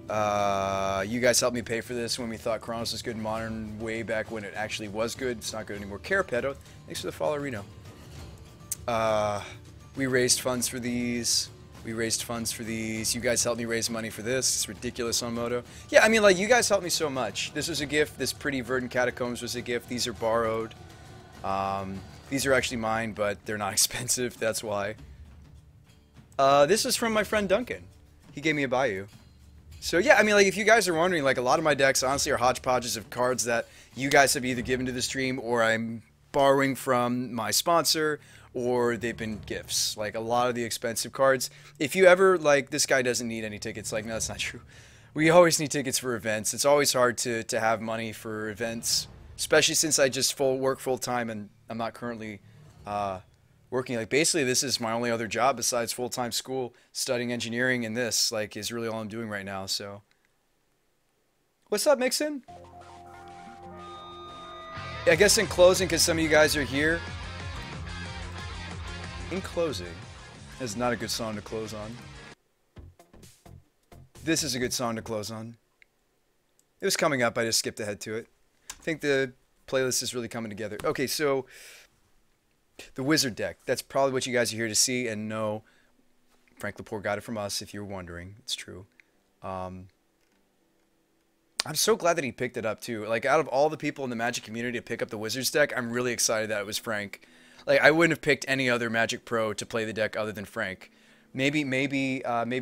You guys helped me pay for this when we thought Chronos was good in Modern way back when it actually was good. It's not good anymore. Carapedo, thanks for the follow, Reno. We raised funds for these. We raised funds for these. You guys helped me raise money for this. It's ridiculous on Moto. Yeah, I mean, like, you guys helped me so much. This was a gift. This pretty Verdant Catacombs was a gift. These are borrowed. These are actually mine, but they're not expensive. That's why. This is from my friend Duncan. He gave me a Bayou. So yeah, I mean, like, if you guys are wondering, like, a lot of my decks honestly are hodgepodges of cards that you guys have either given to the stream or I'm borrowing from my sponsor, or they've been gifts. Like, a lot of the expensive cards. If you ever, like, this guy doesn't need any tickets, like, no, that's not true. We always need tickets for events. It's always hard to have money for events, especially since I just work full-time and I'm not currently working. Like, basically, this is my only other job besides full-time school, studying engineering, and this, like, is really all I'm doing right now, so. What's up, Mixon? I guess in closing, because some of you guys are here, in closing, is not a good song to close on. This is a good song to close on. It was coming up, I just skipped ahead to it. I think the playlist is really coming together. Okay, so the Wizard deck. That's probably what you guys are here to see and know. Frank Lepore got it from us, if you're wondering. It's true. I'm so glad that he picked it up, too. Like, out of all the people in the Magic community to pick up the Wizards deck, I'm really excited that it was Frank. Like, I wouldn't have picked any other Magic Pro to play the deck other than Frank. Maybe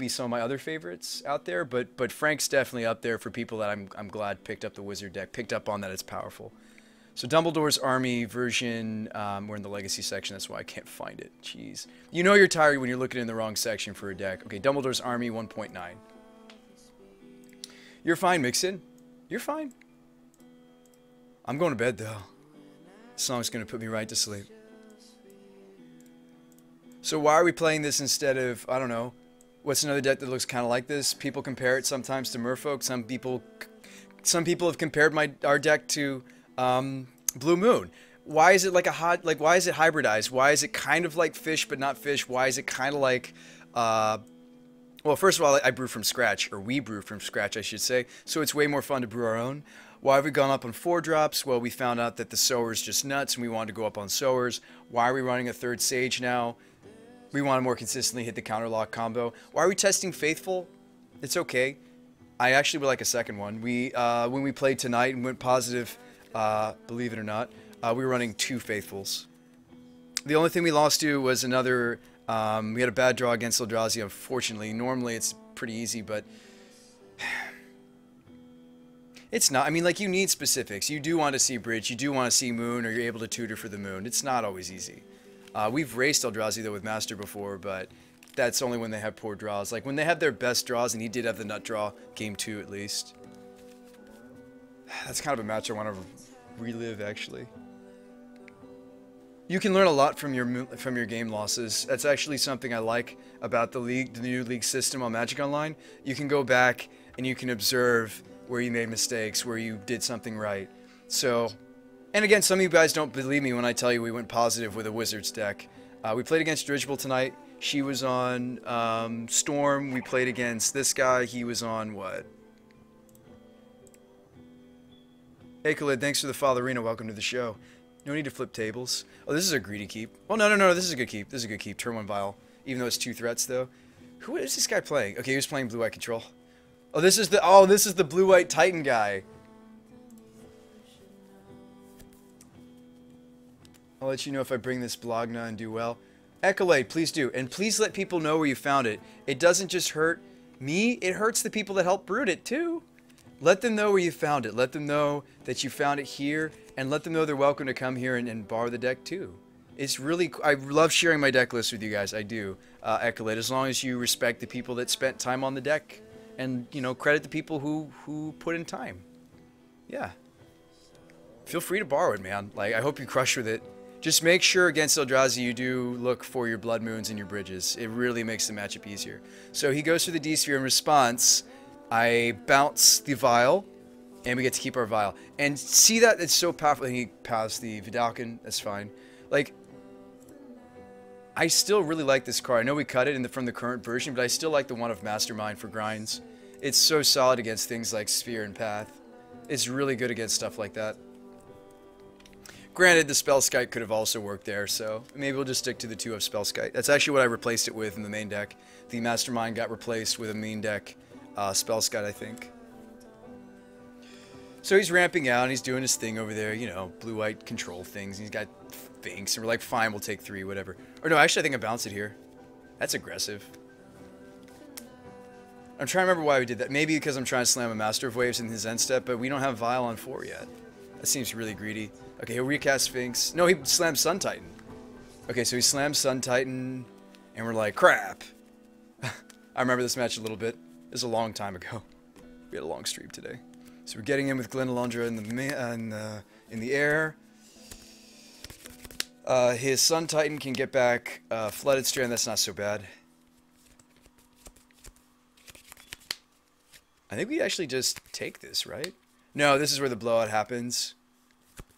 some of my other favorites out there, but Frank's definitely up there for people that I'm glad picked up the Wizard deck, picked up on that it's powerful. So Dumbledore's Army version, we're in the Legacy section, that's why I can't find it. Jeez. You know you're tired when you're looking in the wrong section for a deck. Okay, Dumbledore's Army 1.9. You're fine, Mixon. You're fine. I'm going to bed, though. This song's going to put me right to sleep. So why are we playing this instead of, I don't know, what's another deck that looks kind of like this? People compare it sometimes to Merfolk. Some people have compared our deck to Blue Moon. Why is it like why is it hybridized? Why is it kind of like Fish but not Fish? Why is it kind of like, well, first of all, I brew from scratch, or we brew from scratch, I should say. So it's way more fun to brew our own. Why have we gone up on 4-drops? Well, we found out that the Sower's just nuts and we wanted to go up on Sowers. Why are we running a 3rd Sage now? We want to more consistently hit the counterlock combo. Why are we testing Faithful? It's okay. I actually would like a second one. When we played tonight and went positive, believe it or not, we were running 2 Faithfuls. The only thing we lost to was another, we had a bad draw against Eldrazi, unfortunately. Normally it's pretty easy, but it's not. I mean, like, you need specifics. You do want to see Bridge, you do want to see Moon, or you're able to tutor for the Moon. It's not always easy. We've raced Eldrazi, though, with Master before, but that's only when they have poor draws. Like, when they have their best draws, and he did have the nut draw, game 2 at least. That's kind of a match I want to relive, actually. You can learn a lot from your game losses. That's actually something I like about the league, the new league system on Magic Online. You can go back and you can observe where you made mistakes, where you did something right. So, and again, some of you guys don't believe me when I tell you we went positive with a Wizards deck. We played against Dirigible tonight. She was on Storm. We played against this guy. He was on what? Hey, Khalid, thanks for the follow, Reno. Welcome to the show. No need to flip tables. Oh, this is a greedy keep. Oh, no, this is a good keep. This is a good keep. Turn 1 Vial. Even though it's 2 threats, though. Who is this guy playing? Okay, he was playing Blue-White Control. Oh, this is the Blue-White Titan guy. I'll let you know if I bring this Blogna and do well. Echolade, please do. And please let people know where you found it. It doesn't just hurt me, it hurts the people that helped brew it, too. Let them know where you found it. Let them know that you found it here, and let them know they're welcome to come here and borrow the deck too. It's really, I love sharing my deck list with you guys. I do, Echolade, as long as you respect the people that spent time on the deck, and, you know, credit the people who put in time. Yeah. Feel free to borrow it, man. Like, I hope you crush with it. Just make sure against Eldrazi you do look for your Blood Moons and your Bridges. It really makes the matchup easier. So he goes for the D-Sphere in response. I bounce the Vial, and we get to keep our Vial. And see that? It's so powerful. He passed the Vidalcan. That's fine. Like, I still really like this card. I know we cut it from the current version, but I still like the one of Mastermind for grinds. It's so solid against things like Sphere and Path. It's really good against stuff like that. Granted, the Spellskite could have also worked there, so maybe we'll just stick to the 2 of Spellskite. That's actually what I replaced it with in the main deck. The Mastermind got replaced with a main deck Spellskite, I think. So he's ramping out, and he's doing his thing over there, you know, blue-white control things. And he's got Finks, and we're like, fine, we'll take 3, whatever. Or no, actually, I think I bounce it here. That's aggressive. I'm trying to remember why we did that. Maybe because I'm trying to slam a Master of Waves in his end step, but we don't have Vial on 4 yet. That seems really greedy. Okay, he'll recast Sphinx. No, he slams Sun Titan. Okay, so he slams Sun Titan, and we're like, crap. I remember this match a little bit. It was a long time ago. We had a long stream today. So we're getting in with Glen Alundra in the air. His Sun Titan can get back Flooded Strand. That's not so bad. I think we actually just take this, right? No, this is where the blowout happens.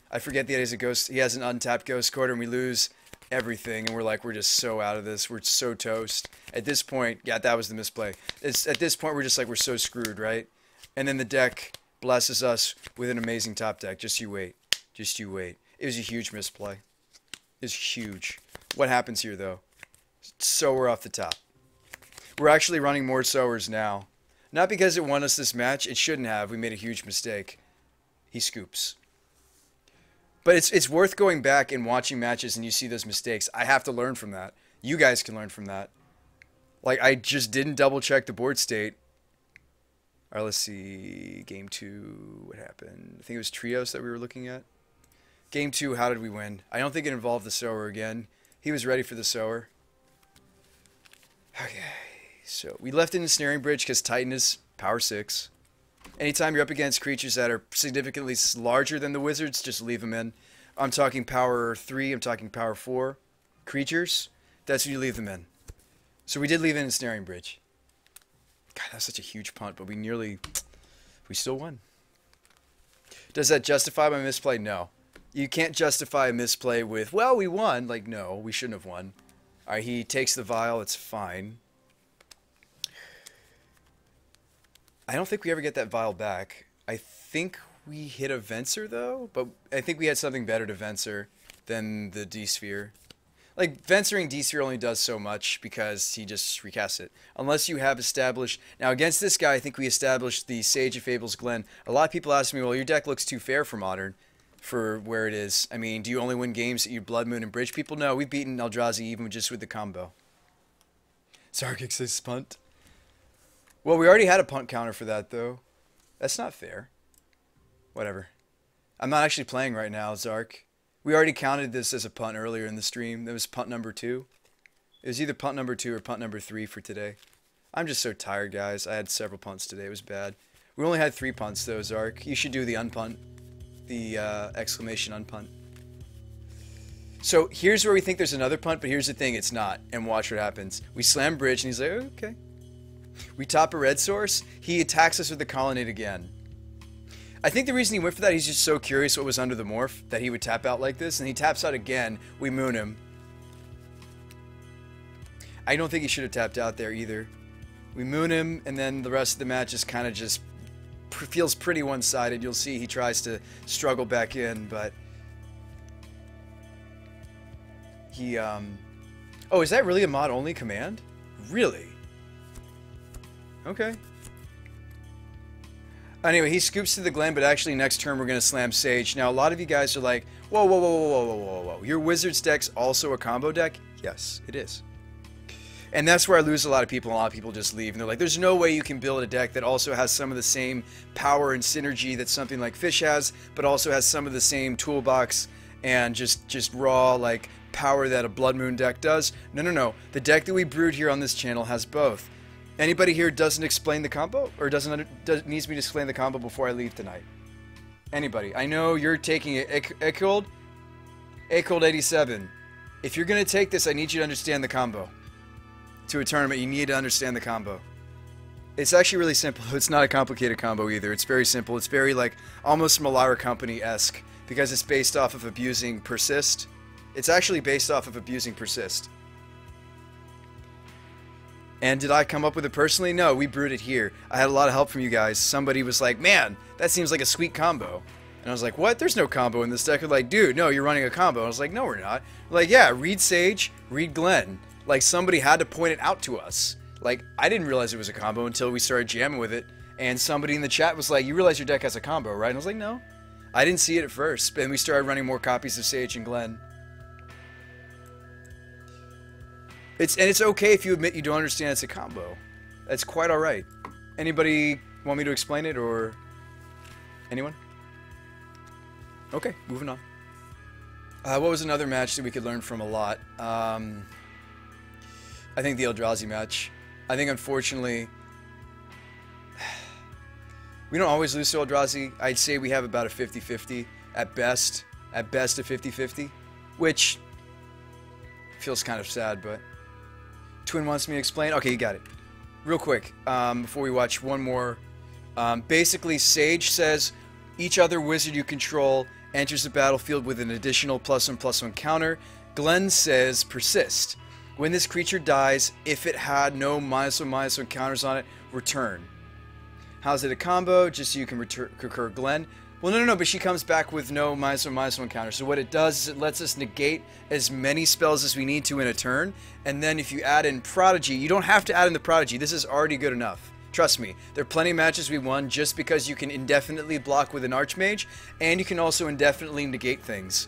I forget that he has a ghost. He has an untapped Ghost Quarter, and we lose everything. And we're like, we're just so out of this. We're so toast. At this point, yeah, that was the misplay. At this point, we're just like, we're so screwed, right? And then the deck blesses us with an amazing top deck. Just you wait. Just you wait. It was a huge misplay. It's huge. What happens here, though? Sower off the top. We're actually running more Sowers now. Not because it won us this match. It shouldn't have. We made a huge mistake. He scoops. But it's worth going back and watching matches and you see those mistakes. I have to learn from that. You guys can learn from that. Like, I just didn't double check the board state. Alright, let's see. Game 2, what happened? I think it was trios that we were looking at. Game 2, how did we win? I don't think it involved the Sower again. He was ready for the Sower. Okay, so we left in the Snaring Bridge because Titan is power 6. Anytime you're up against creatures that are significantly larger than the wizards, just leave them in. I'm talking power 3, I'm talking power 4 creatures. That's when you leave them in. So we did leave in a Snaring Bridge. God, that's such a huge punt, but we still won. Does that justify my misplay? No. You can't justify a misplay with, well, we won. Like, no, we shouldn't have won. All right, he takes the vial. It's fine. I don't think we ever get that vial back. I think we hit a Venser, though. But I think we had something better to Venser than the D-Sphere. Like, Venturing D-Sphere only does so much because he just recasts it. Unless you have established... Now, against this guy, I think we established the Sage of Fables Glen. A lot of people ask me, well, your deck looks too fair for Modern, for where it is. I mean, do you only win games that you Blood Moon and Bridge people? No, we've beaten Eldrazi even just with the combo. Zargix says punt. Well, we already had a punt counter for that, though. That's not fair. Whatever. I'm not actually playing right now, Zark. We already counted this as a punt earlier in the stream. That was punt number 2. It was either punt number 2 or punt number 3 for today. I'm just so tired, guys. I had several punts today. It was bad. We only had 3 punts, though, Zark. You should do the unpunt. The exclamation unpunt. So here's where we think there's another punt, but here's the thing. It's not. And watch what happens. We slam Bridge, and he's like, okay. We top a red source. He attacks us with the Colonnade again. I think the reason he went for that, he's just so curious what was under the morph that he would tap out like this, and he taps out again. We moon him. I don't think he should have tapped out there either. We moon him, and then the rest of the match is kind of just feels pretty one-sided. You'll see he tries to struggle back in, but he oh, is that really a mod-only command? Really? Okay. Anyway, he scoops to the Glen, but actually next turn we're going to slam Sage. Now, a lot of you guys are like, whoa, whoa, whoa, whoa, whoa, whoa, whoa. Your Wizards deck's also a combo deck? Yes, it is. And that's where I lose a lot of people, and a lot of people just leave. And they're like, there's no way you can build a deck that also has some of the same power and synergy that something like Fish has, but also has some of the same toolbox and just raw, like, power that a Blood Moon deck does. No, no, no. The deck that we brewed here on this channel has both. Anybody here doesn't explain the combo, or needs me to explain the combo before I leave tonight? Anybody? I know you're taking it. Echold 87. If you're going to take this, I need you to understand the combo. To a tournament, you need to understand the combo. It's actually really simple. It's not a complicated combo either. It's very simple. It's very, like, almost Malara Company-esque, because it's based off of abusing Persist. It's actually based off of abusing Persist. And did I come up with it personally? No, we brewed it here. I had a lot of help from you guys. Somebody was like, man, that seems like a sweet combo. And I was like, what? There's no combo in this deck. They're like, dude, no, you're running a combo. I was like, no, we're not. Like, yeah, read Sage, read Glenn. Like, somebody had to point it out to us. Like, I didn't realize it was a combo until we started jamming with it. And somebody in the chat was like, you realize your deck has a combo, right? And I was like, no. I didn't see it at first. And we started running more copies of Sage and Glenn. It's okay if you admit you don't understand it's a combo. That's quite alright. Anybody want me to explain it, or anyone? Okay, moving on. What was another match that we could learn from a lot? I think the Eldrazi match. I think, unfortunately, we don't always lose to Eldrazi. I'd say we have about a 50-50 at best. At best, a 50-50, which feels kind of sad, but Twin wants me to explain. Okay, you got it. Real quick, before we watch one more. Basically, Sage says each other wizard you control enters the battlefield with an additional +1/+1 counter. Glenn says persist. When this creature dies, if it had no -1/-1 counters on it, return. How's it a combo? Just so you can recur Glenn. Well, no, but she comes back with no -1/-1 counter. So what it does is it lets us negate as many spells as we need to in a turn. And then if you add in Prodigy, you don't have to add in the Prodigy. This is already good enough. Trust me, there are plenty of matches we won just because you can indefinitely block with an Archmage, and you can also indefinitely negate things.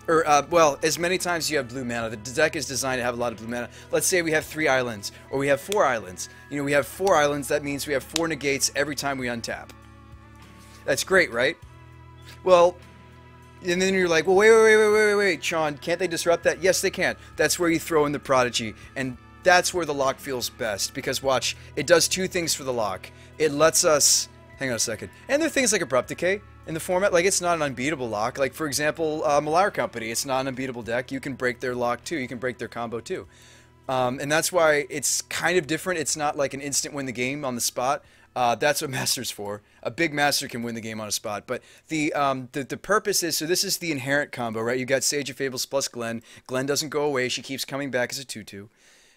Or, well, as many times as you have blue mana. The deck is designed to have a lot of blue mana. Let's say we have 3 islands, or we have 4 islands. You know, we have 4 islands, that means we have 4 negates every time we untap. That's great, right? Well, and then you're like, well, wait, Sean, can't they disrupt that? Yes, they can. That's where you throw in the Prodigy, and that's where the lock feels best, because watch, it does 2 things for the lock. It lets us, hang on a second, and there are things like Abrupt Decay in the format, like it's not an unbeatable lock. Like, for example, Malar Company, it's not an unbeatable deck. You can break their lock too, you can break their combo too. And that's why it's kind of different. It's not like an instant win the game on the spot. That's what Master's for. A big Master can win the game on a spot. But the purpose is, so this is the inherent combo, right? You got Sage of Fables plus Glenn. Glenn doesn't go away. She keeps coming back as a 2/2.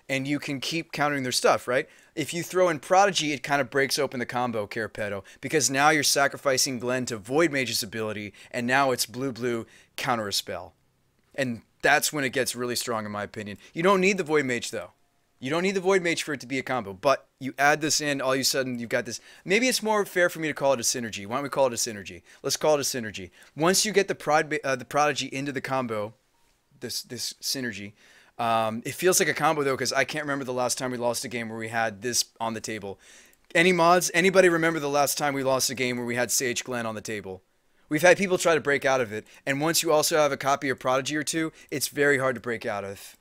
And you can keep countering their stuff, right? If you throw in Prodigy, it kind of breaks open the combo, Carapeto, because now you're sacrificing Glenn to Void Mage's ability, and now it's blue counter a spell. And that's when it gets really strong, in my opinion. You don't need the Void Mage, though. You don't need the Void Mage for it to be a combo, but you add this in, all of a sudden you've got this. Maybe it's more fair for me to call it a synergy. Why don't we call it a synergy? Let's call it a synergy. Once you get the Prodigy into the combo, this synergy, it feels like a combo, though, because I can't remember the last time we lost a game where we had this on the table. Any mods? Anybody remember the last time we lost a game where we had Sage Glenn on the table? We've had people try to break out of it, and once you also have a copy of Prodigy or 2, it's very hard to break out of.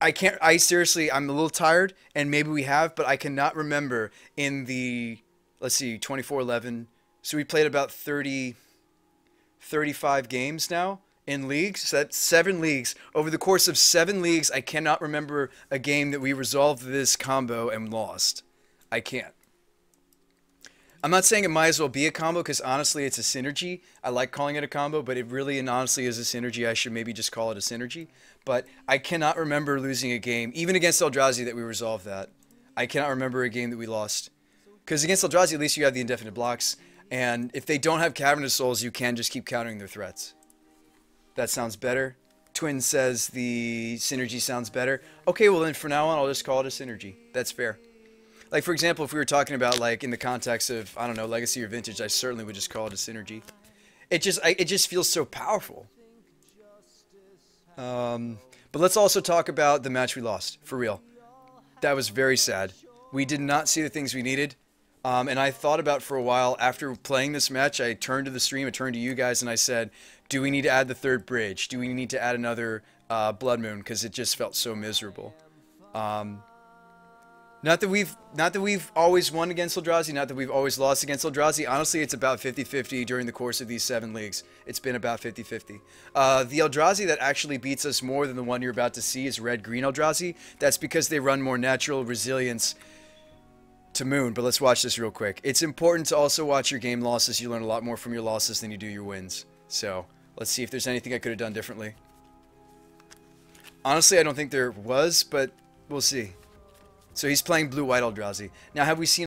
I seriously, I'm a little tired, and maybe we have, but I cannot remember in the, let's see, 24-11. So we played about 35 games now in leagues. So that's 7 leagues. Over the course of 7 leagues, I cannot remember a game that we resolved this combo and lost. I can't. I'm not saying it might as well be a combo, because honestly, it's a synergy. I like calling it a combo, but it really and honestly is a synergy. I should maybe just call it a synergy. But I cannot remember losing a game, even against Eldrazi, that we resolved that. I cannot remember a game that we lost. Because against Eldrazi, at least you have the indefinite blocks. And if they don't have Cavernous Souls, you can just keep countering their threats. That sounds better. Twin says the synergy sounds better. Okay, well then from now on, I'll just call it a synergy. That's fair. Like, for example, if we were talking about, like, in the context of, I don't know, Legacy or Vintage, I certainly would just call it a synergy. It just feels so powerful. But let's also talk about the match we lost, for real. That was very sad. We did not see the things we needed. And I thought about for a while, after playing this match, I turned to the stream, I turned to you guys, and I said, do we need to add the 3rd bridge? Do we need to add another Blood Moon? Because it just felt so miserable. Not that we've always won against Eldrazi, not that we've always lost against Eldrazi. Honestly, it's about 50-50 during the course of these 7 leagues. It's been about 50-50. The Eldrazi that actually beats us more than the one you're about to see is Red-Green Eldrazi. That's because they run more natural resilience to Moon. But let's watch this real quick. It's important to also watch your game losses. You learn a lot more from your losses than you do your wins. So, let's see if there's anything I could have done differently. Honestly, I don't think there was, but we'll see. So he's playing blue-white Eldrazi. Now, have we seen